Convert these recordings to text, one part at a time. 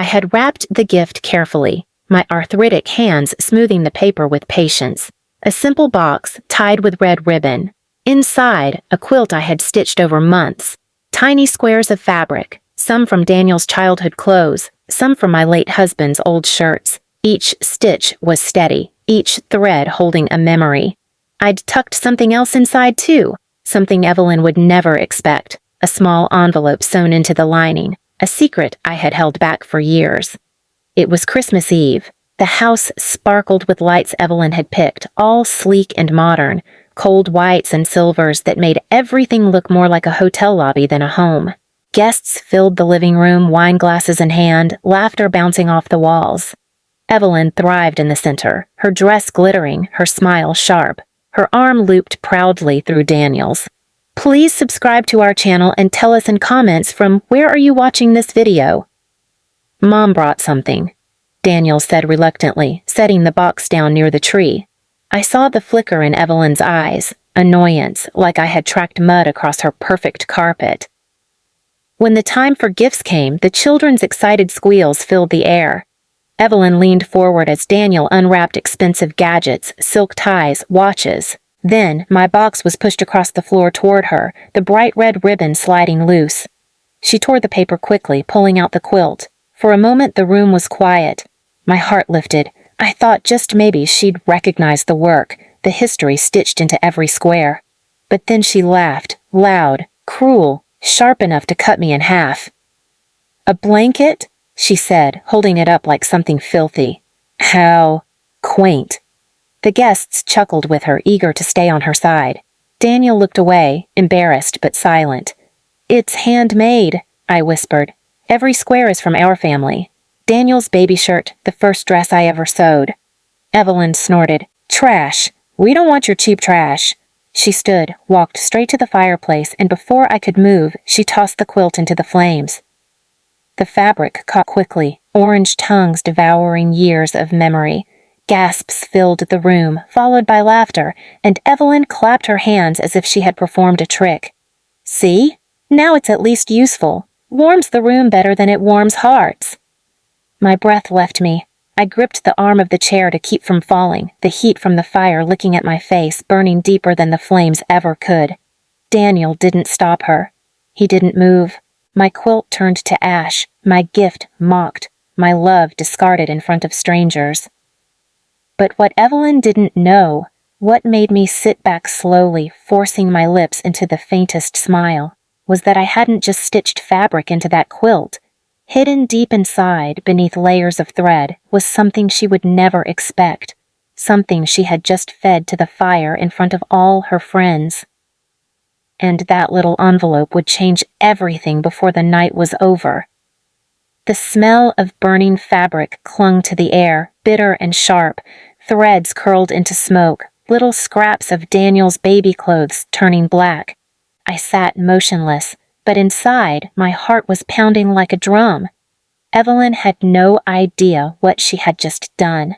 had wrapped the gift carefully, my arthritic hands smoothing the paper with patience. A simple box tied with red ribbon. Inside, a quilt I had stitched over months. Tiny squares of fabric, some from Daniel's childhood clothes, some from my late husband's old shirts. Each stitch was steady, each thread holding a memory. I'd tucked something else inside too, something Evelyn would never expect. A small envelope sewn into the lining, a secret I had held back for years. It was Christmas Eve. The house sparkled with lights Evelyn had picked, all sleek and modern, cold whites and silvers that made everything look more like a hotel lobby than a home. Guests filled the living room, wine glasses in hand, laughter bouncing off the walls. Evelyn thrived in the center, her dress glittering, her smile sharp, her arm looped proudly through Daniel's. Please subscribe to our channel and tell us in comments from where are you watching this video. Mom brought something, Daniel said reluctantly, setting the box down near the tree. I saw the flicker in Evelyn's eyes, annoyance, like I had tracked mud across her perfect carpet. When the time for gifts came, the children's excited squeals filled the air. Evelyn leaned forward as Daniel unwrapped expensive gadgets, silk ties, watches. Then, my box was pushed across the floor toward her, the bright red ribbon sliding loose. She tore the paper quickly, pulling out the quilt. For a moment the room was quiet. My heart lifted. I thought just maybe she'd recognize the work, the history stitched into every square. But then she laughed, loud, cruel, sharp enough to cut me in half. "A blanket?" she said, holding it up like something filthy. How quaint. The guests chuckled with her, eager to stay on her side. Daniel looked away, embarrassed but silent. "It's handmade," I whispered. "Every square is from our family. Daniel's baby shirt, the first dress I ever sewed." Evelyn snorted. "Trash. We don't want your cheap trash." She stood, walked straight to the fireplace, and before I could move, she tossed the quilt into the flames. The fabric caught quickly, orange tongues devouring years of memory. Gasps filled the room, followed by laughter, and Evelyn clapped her hands as if she had performed a trick. "See? Now it's at least useful. Warms the room better than it warms hearts." My breath left me. I gripped the arm of the chair to keep from falling, the heat from the fire licking at my face, burning deeper than the flames ever could. Daniel didn't stop her. He didn't move. My quilt turned to ash, my gift mocked, my love discarded in front of strangers. But what Evelyn didn't know, what made me sit back slowly, forcing my lips into the faintest smile, was that I hadn't just stitched fabric into that quilt. Hidden deep inside, beneath layers of thread, was something she would never expect, something she had just fed to the fire in front of all her friends. And that little envelope would change everything before the night was over. The smell of burning fabric clung to the air, bitter and sharp, threads curled into smoke, little scraps of Daniel's baby clothes turning black. I sat motionless, but inside, my heart was pounding like a drum. Evelyn had no idea what she had just done.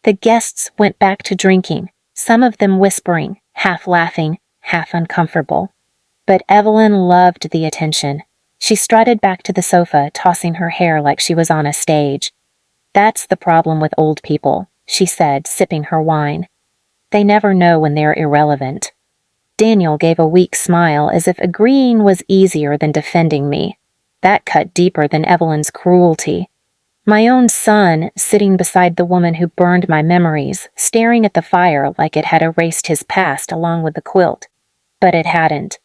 The guests went back to drinking, some of them whispering, half laughing, half uncomfortable. But Evelyn loved the attention. She strutted back to the sofa, tossing her hair like she was on a stage. "That's the problem with old people," she said, sipping her wine. "They never know when they're irrelevant." Daniel gave a weak smile as if agreeing was easier than defending me. That cut deeper than Evelyn's cruelty. My own son, sitting beside the woman who burned my memories, staring at the fire like it had erased his past along with the quilt. But it hadn't.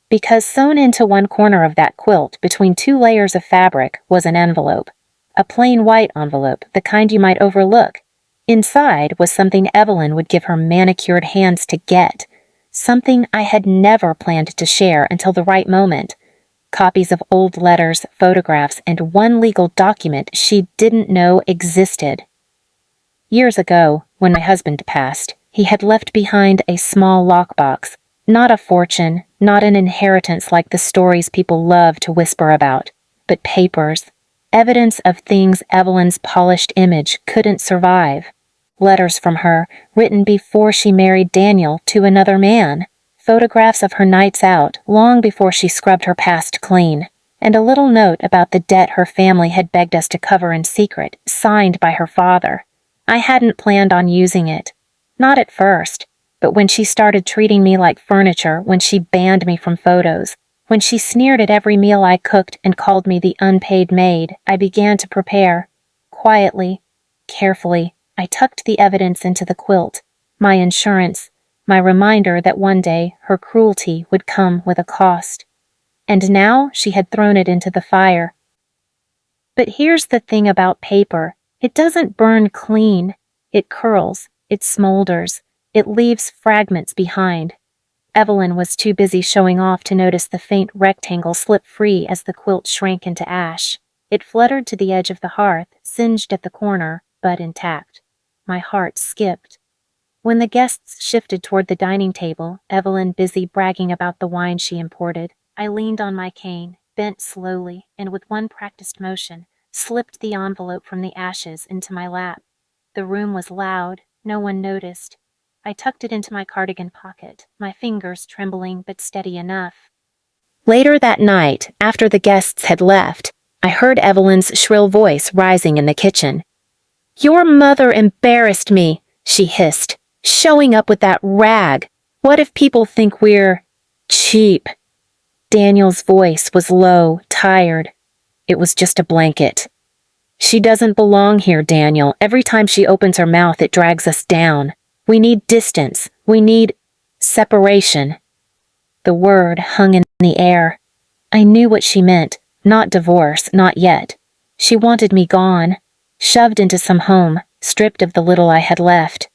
Because sewn into one corner of that quilt, between two layers of fabric, was an envelope. A plain white envelope, the kind you might overlook. Inside was something Evelyn would give her manicured hands to get. Something I had never planned to share until the right moment. Copies of old letters, photographs, and one legal document she didn't know existed. Years ago, when my husband passed, he had left behind a small lockbox. Not a fortune, not an inheritance like the stories people love to whisper about, but papers. Evidence of things Evelyn's polished image couldn't survive. Letters from her, written before she married Daniel to another man. Photographs of her nights out, long before she scrubbed her past clean. and a little note about the debt her family had begged us to cover in secret, signed by her father. I hadn't planned on using it. Not at first, but when she started treating me like furniture, when she banned me from photos, when she sneered at every meal I cooked and called me the unpaid maid, I began to prepare. Quietly, carefully, I tucked the evidence into the quilt, my insurance, my reminder that one day her cruelty would come with a cost. And now she had thrown it into the fire. But here's the thing about paper. It doesn't burn clean. It curls, it smolders, it leaves fragments behind. Evelyn was too busy showing off to notice the faint rectangle slip free as the quilt shrank into ash. It fluttered to the edge of the hearth, singed at the corner, but intact. My heart skipped. When the guests shifted toward the dining table, Evelyn busy bragging about the wine she imported, I leaned on my cane, bent slowly, and with one practiced motion, slipped the envelope from the ashes into my lap. The room was loud. No one noticed. I tucked it into my cardigan pocket, my fingers trembling but steady enough. Later that night, after the guests had left, I heard Evelyn's shrill voice rising in the kitchen. "Your mother embarrassed me," she hissed, "showing up with that rag. What if people think we're cheap?" Daniel's voice was low, tired. "It was just a blanket." "She doesn't belong here, Daniel. Every time she opens her mouth, it drags us down. We need distance. We need separation." The word hung in the air. I knew what she meant. Not divorce, not yet. She wanted me gone, shoved into some home, stripped of the little I had left.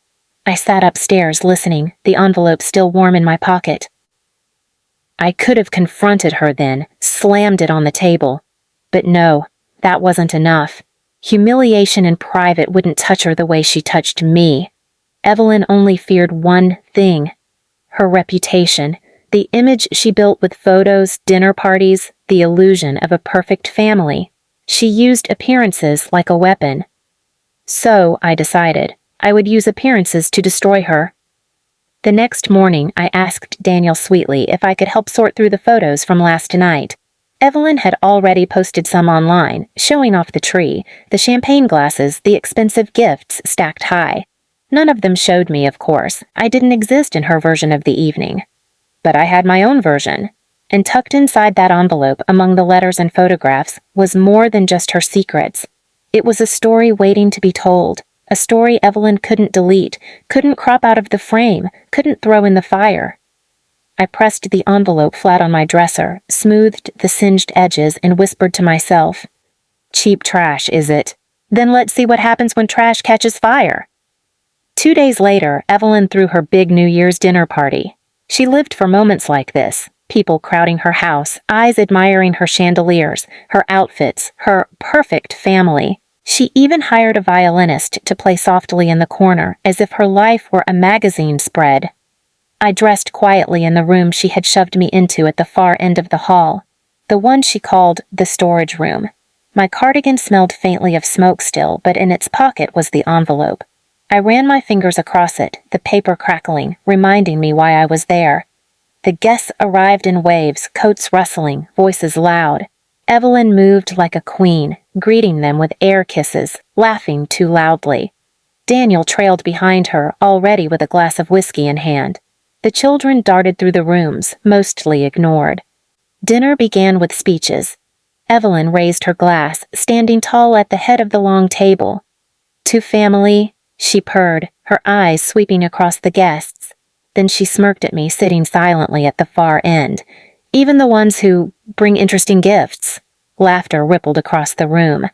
I sat upstairs listening, the envelope still warm in my pocket. I could have confronted her then, slammed it on the table. But no, that wasn't enough. Humiliation in private wouldn't touch her the way she touched me. Evelyn only feared one thing: her reputation, the image she built with photos, dinner parties, the illusion of a perfect family. She used appearances like a weapon. So, I decided, I would use appearances to destroy her. The next morning, I asked Daniel sweetly if I could help sort through the photos from last night. Evelyn had already posted some online, showing off the tree, the champagne glasses, the expensive gifts stacked high. None of them showed me, of course. I didn't exist in her version of the evening. But I had my own version. And tucked inside that envelope, among the letters and photographs, was more than just her secrets. It was a story waiting to be told. A story Evelyn couldn't delete, couldn't crop out of the frame, couldn't throw in the fire. I pressed the envelope flat on my dresser, smoothed the singed edges, and whispered to myself, "Cheap trash, is it? Then let's see what happens when trash catches fire." 2 days later, Evelyn threw her big New Year's dinner party. She lived for moments like this, people crowding her house, eyes admiring her chandeliers, her outfits, her perfect family. She even hired a violinist to play softly in the corner, as if her life were a magazine spread. I dressed quietly in the room she had shoved me into at the far end of the hall, the one she called the storage room. My cardigan smelled faintly of smoke still, but in its pocket was the envelope. I ran my fingers across it, the paper crackling, reminding me why I was there. The guests arrived in waves, coats rustling, voices loud. Evelyn moved like a queen, greeting them with air kisses, laughing too loudly. Daniel trailed behind her, already with a glass of whiskey in hand. The children darted through the rooms, mostly ignored. Dinner began with speeches. Evelyn raised her glass, standing tall at the head of the long table. "To family," she purred, her eyes sweeping across the guests. Then she smirked at me, sitting silently at the far end. "Even the ones who bring interesting gifts." Laughter rippled across the room.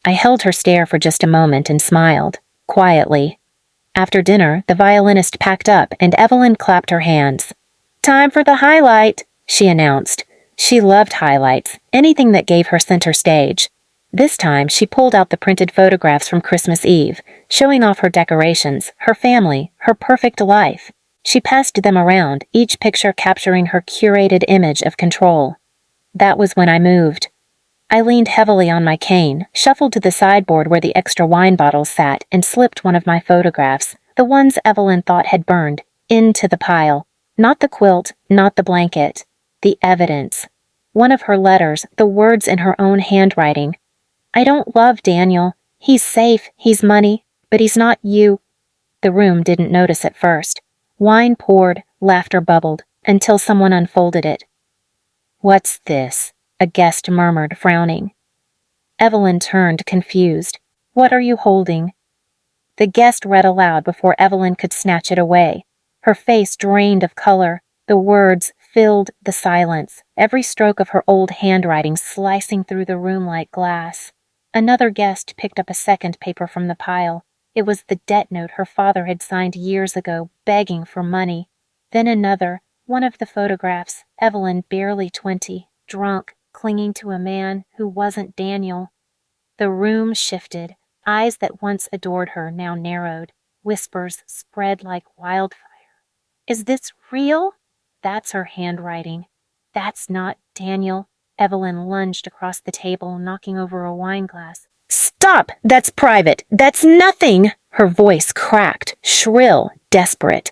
I held her stare for just a moment and smiled, quietly. After dinner, the violinist packed up and Evelyn clapped her hands. "Time for the highlight," she announced. She loved highlights, anything that gave her center stage. This time, she pulled out the printed photographs from Christmas Eve, showing off her decorations, her family, her perfect life. She passed them around, each picture capturing her curated image of control. That was when I moved. I leaned heavily on my cane, shuffled to the sideboard where the extra wine bottles sat, and slipped one of my photographs, the ones Evelyn thought had burned, into the pile. Not the quilt, not the blanket. The evidence. One of her letters, the words in her own handwriting. I don't love Daniel. He's safe, he's money, but he's not you. The room didn't notice at first. Wine poured, laughter bubbled, until someone unfolded it. What's this? A guest murmured, frowning. Evelyn turned, confused. What are you holding? The guest read aloud before Evelyn could snatch it away. Her face drained of color. The words filled the silence, every stroke of her old handwriting slicing through the room like glass. Another guest picked up a second paper from the pile. It was the debt note her father had signed years ago, begging for money. Then another, one of the photographs, Evelyn barely 20, drunk, clinging to a man who wasn't Daniel. The room shifted. Eyes that once adored her now narrowed. Whispers spread like wildfire. Is this real? That's her handwriting. That's not Daniel. Evelyn lunged across the table, knocking over a wine glass. Stop! That's private! That's nothing! Her voice cracked, shrill, desperate.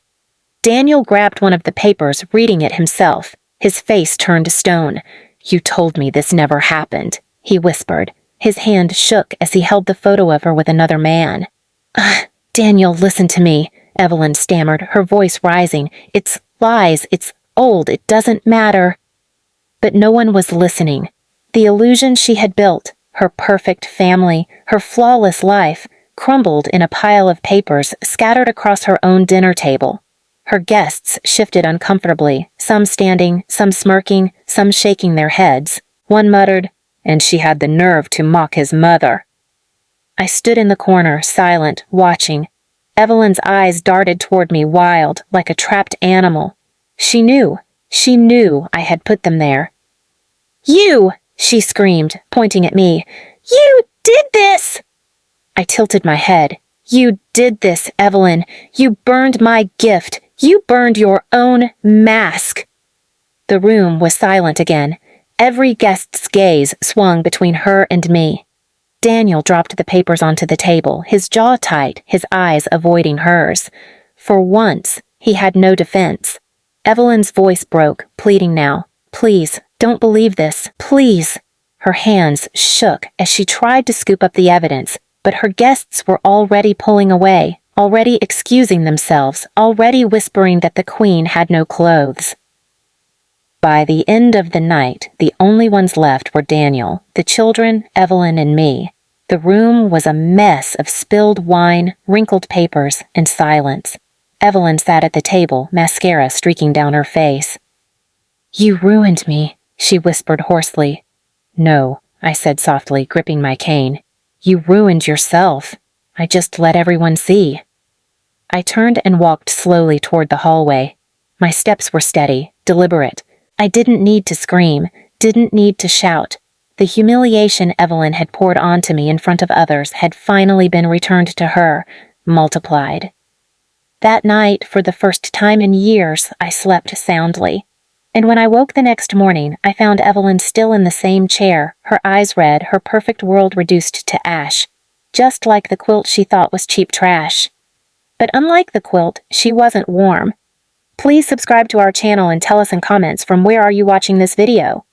Daniel grabbed one of the papers, reading it himself. His face turned to stone. You told me this never happened, he whispered. His hand shook as he held the photo of her with another man. Daniel, listen to me, Evelyn stammered, her voice rising. It's lies, it's old, it doesn't matter. But no one was listening. The illusion she had built, her perfect family, her flawless life, crumbled in a pile of papers scattered across her own dinner table. Her guests shifted uncomfortably, some standing, some smirking, some shaking their heads. One muttered, and she had the nerve to mock his mother. I stood in the corner, silent, watching. Evelyn's eyes darted toward me wild, like a trapped animal. She knew I had put them there. You! She screamed, pointing at me. You did this! I tilted my head. You did this, Evelyn. You burned my gift. You burned your own mask. The room was silent again. Every guest's gaze swung between her and me. Daniel dropped the papers onto the table, his jaw tight, his eyes avoiding hers. For once, he had no defense. Evelyn's voice broke, pleading now. Please, don't believe this. Please. Her hands shook as she tried to scoop up the evidence, but her guests were already pulling away, already excusing themselves, already whispering that the queen had no clothes. By the end of the night, the only ones left were Daniel, the children, Evelyn, and me. The room was a mess of spilled wine, wrinkled papers, and silence. Evelyn sat at the table, mascara streaking down her face. You ruined me, she whispered hoarsely. No, I said softly, gripping my cane. You ruined yourself. I just let everyone see. I turned and walked slowly toward the hallway. My steps were steady, deliberate. I didn't need to scream, didn't need to shout. The humiliation Evelyn had poured onto me in front of others had finally been returned to her, multiplied. That night, for the first time in years, I slept soundly. And when I woke the next morning, I found Evelyn still in the same chair, her eyes red, her perfect world reduced to ash, just like the quilt she thought was cheap trash. But unlike the quilt, she wasn't warm. Please subscribe to our channel and tell us in comments from where are you watching this video.